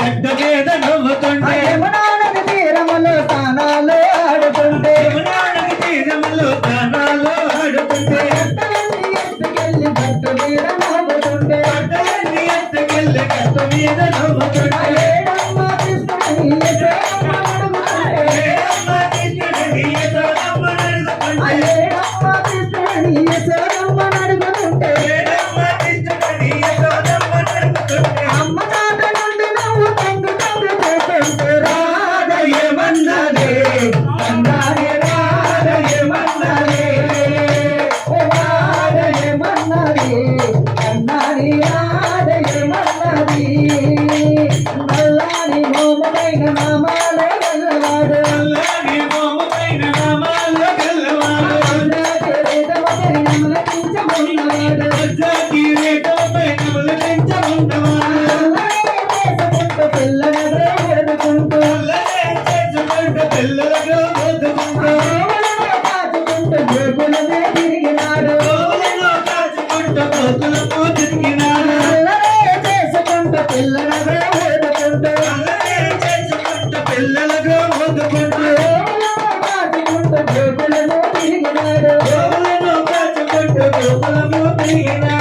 గడ్డ మీద నవ్వుతుంటే యమునానది తీరములో తానాలు ఆడుతుంటే యమునానది తీరములో తానాలు ఆడుతుంటే ఎత్తుకెళ్ళి గట్టు మీద నవ్వుతుంటే గడ్డలన్నీ ఎత్తుకెళ్ళి గడ్డ మీద నవ్వుతుంటే ఏడమ్మ కృష్ణుని యశోదమ్మ నడుగుతుంటే ఏడమ్మ కృష్ణుని యశోదమ్మ నడుగుతుంటే ఏడమ్మ కృష్ణుని యశోదమ్మ నడుగుతుంటే ఏడమ్మ కృష్ణుని యశోదమ్మ నడుగుతుంటే అమ్మ తాత నుండి నవ్వు తండ్రి తండ్రి చేస్తుంటే రాధయమన్నదే అన్నారే రాధయమన్నదే రాధయమన్నది అన్నారి రాధయమన్నది నల్లాని మోములైన నామాలే గల్లవాడు నల్లని మోముపైన నామాలు గల్లవాడు కిరీటమున్నవాడు కిరీటంపై నమలు పెంచమున్నవాడు పిల్లలు ఎదుకుంటూ అల్లనే చేసుకుంటూ పిల్లలకు బతుకుంటూ కాచుకుంటూ జోగులనే తిరిగినాడు గోవులను కాచుకుంటూ కోతులకు తిరిగినాడు అల్లనే చేసుకుంటూ పిల్లలు ఎదుకుంటూ అల్లనే చేసుకుంటూ పిల్లలకు బతుకుంటూ కాచుకుంటూ జోగులను తిరిగినాడు గోవులను కాచుకుంటూ గోకులము తిరిగినాడు